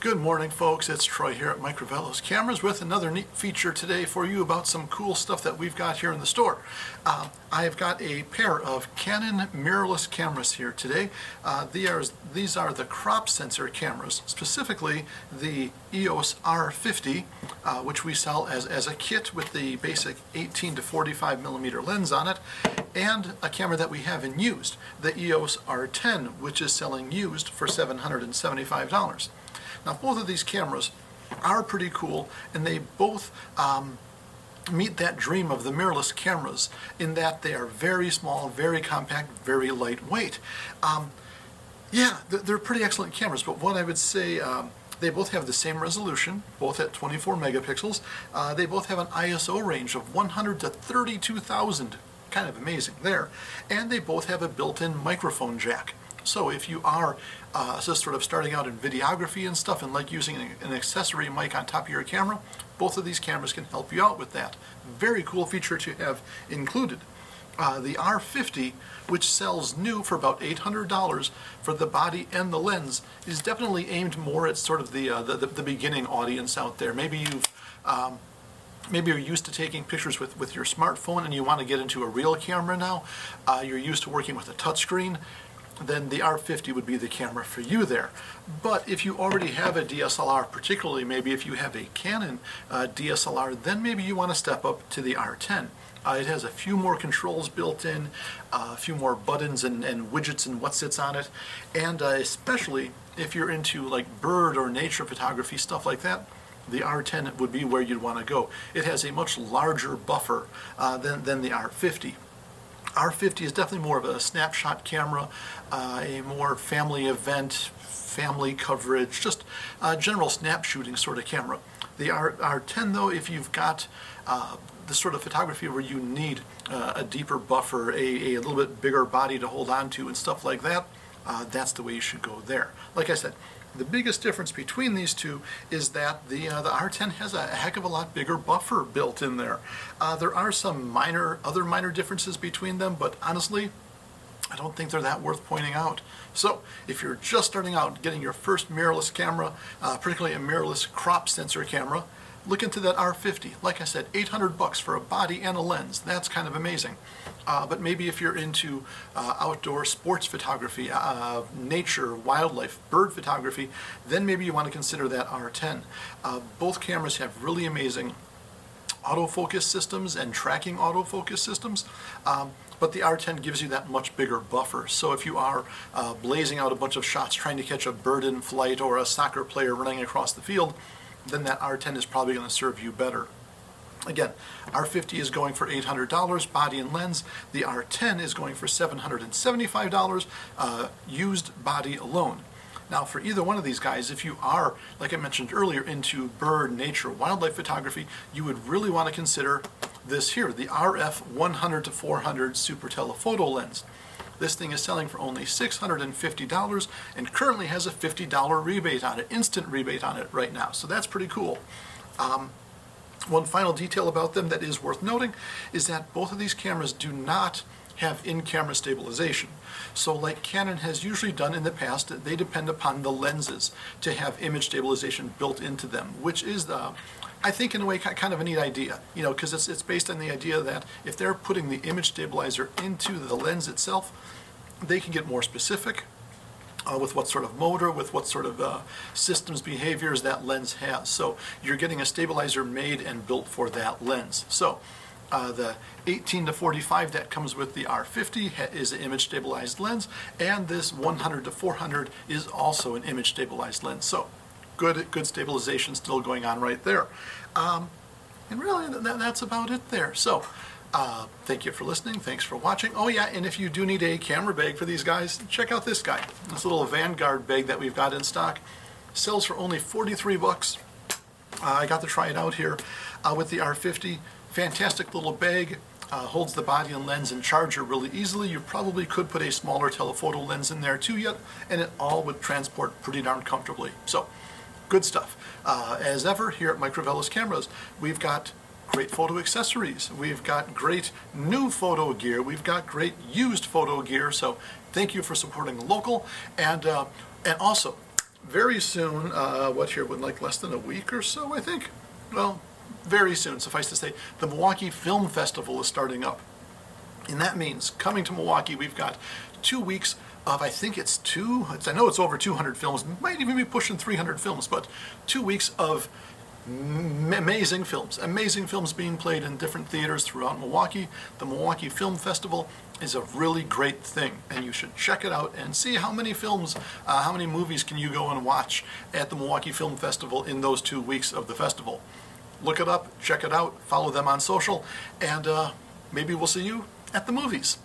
Good morning, folks. It's Troy here at Microvelos Cameras with another neat feature today for you about some cool stuff that we've got here in the store. I have got a pair of Canon mirrorless cameras here today. These are the crop sensor cameras, specifically the EOS R50, which we sell as a kit with the basic 18 to 45 millimeter lens on it, and a camera that we have in used, the EOS R10, which is selling used for $775. Now, both of these cameras are pretty cool, and they both meet that dream of the mirrorless cameras in that they are very small, very compact, very lightweight. Yeah, they're pretty excellent cameras, but what I would say, they both have the same resolution, both at 24 megapixels. They both have an ISO range of 100 to 32,000, kind of amazing there, and they both have a built-in microphone jack. So if you are just sort of starting out in videography and stuff and like using an accessory mic on top of your camera, both of these cameras can help you out with that. Very cool feature to have included. The R50, which sells new for about $800 for the body and the lens, is definitely aimed more at sort of the beginning audience out there. Maybe you're used to taking pictures with your smartphone and you want to get into a real camera now. You're used to working with a touchscreen. Then the R50 would be the camera for you there. But if you already have a DSLR, particularly maybe if you have a Canon DSLR, then maybe you want to step up to the R10. It has a few more controls built in, a few more buttons and widgets and what sits on it, and especially if you're into like bird or nature photography, stuff like that, the R10 would be where you'd want to go. It has a much larger buffer than the R50. R50 is definitely more of a snapshot camera, a more family event, family coverage, just general snap shooting sort of camera. The R10 though, if you've got the sort of photography where you need a deeper buffer, a little bit bigger body to hold on to and stuff like that, that's the way you should go there. Like I said, the biggest difference between these two is that the R10 has a heck of a lot bigger buffer built in there. There are some other minor differences between them, but honestly, I don't think they're that worth pointing out. So, if you're just starting out getting your first mirrorless camera, particularly a mirrorless crop sensor camera, look into that R50. Like I said, $800 for a body and a lens. That's kind of amazing. But maybe if you're into outdoor sports photography, nature, wildlife, bird photography, then maybe you want to consider that R10. Both cameras have really amazing autofocus systems and tracking autofocus systems. But the R10 gives you that much bigger buffer. So if you are blazing out a bunch of shots trying to catch a bird in flight or a soccer player running across the field, then that R10 is probably going to serve you better. Again, R50 is going for $800, body and lens. The R10 is going for $775, used body alone. Now, for either one of these guys, if you are, like I mentioned earlier, into bird, nature, wildlife photography, you would really want to consider this here, the RF 100 to 400 Super Telephoto lens. This thing is selling for only $650 and currently has a $50 rebate on it, instant rebate on it right now. So that's pretty cool. One final detail about them that is worth noting is that both of these cameras do not have in-camera stabilization. So like Canon has usually done in the past, they depend upon the lenses to have image stabilization built into them, which is, I think in a way, kind of a neat idea, you know, because it's based on the idea that if they're putting the image stabilizer into the lens itself, they can get more specific with what sort of motor, with what sort of systems behaviors that lens has. So you're getting a stabilizer made and built for that lens. So the 18 to 45 that comes with the R50 is an image stabilized lens, and this 100 to 400 is also an image stabilized lens. So good stabilization still going on right there. And really that's about it there. So thank you for listening. Thanks for watching. Oh yeah, and if you do need a camera bag for these guys, check out this guy. This little VANGUARD bag that we've got in stock sells for only $43. I got to try it out here with the R50. Fantastic little bag. Holds the body and lens and charger really easily. You probably could put a smaller telephoto lens in there too yet, and it all would transport pretty darn comfortably. So, good stuff. As ever, here at Microvelos Cameras, we've got great photo accessories. We've got great new photo gear. We've got great used photo gear. So thank you for supporting local. And also, very soon, like less than a week or so, I think. Well, very soon, suffice to say, the Milwaukee Film Festival is starting up. And that means coming to Milwaukee, we've got 2 weeks of, I know it's over 200 films, might even be pushing 300 films, but 2 weeks of amazing films being played in different theaters throughout Milwaukee. The Milwaukee Film Festival is a really great thing, and you should check it out and see how many films, how many movies can you go and watch at the Milwaukee Film Festival in those 2 weeks of the festival. Look it up, check it out, follow them on social, and maybe we'll see you at the movies.